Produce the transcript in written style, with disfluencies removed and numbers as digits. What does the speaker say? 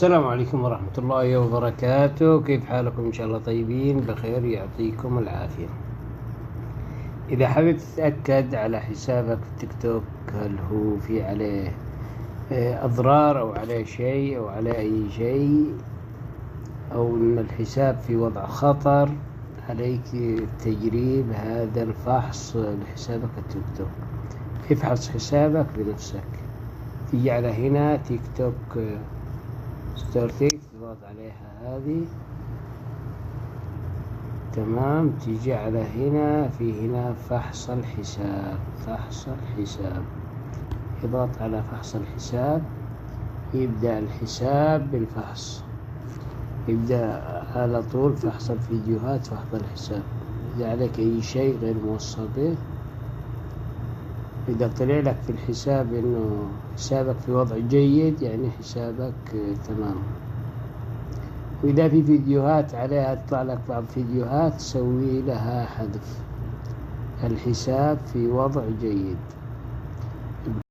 السلام عليكم ورحمة الله وبركاته. كيف حالكم؟ إن شاء الله طيبين بخير، يعطيكم العافية. إذا حابب تتأكد على حسابك في تيك توك هل هو في عليه أضرار أو عليه شيء أو على أي شيء، أو أن الحساب في وضع خطر، عليك تجريب هذا الفحص لحسابك التيك توك. افحص حسابك بنفسك. تيجي على هنا تيك توك ستارتيك، تضغط عليها هذه، تمام. تيجي على هنا، في هنا فحص الحساب، فحص الحساب، اضغط على فحص الحساب. يبدأ الحساب بالفحص، يبدأ على طول فحص الفيديوهات، فحص الحساب. إذا عليك أي شيء غير موصى به، إذا طلع لك في الحساب إنه حسابك في وضع جيد، يعني حسابك تمام. وإذا في فيديوهات عليها تطلع لك بعض فيديوهات، سوي لها حذف. الحساب في وضع جيد.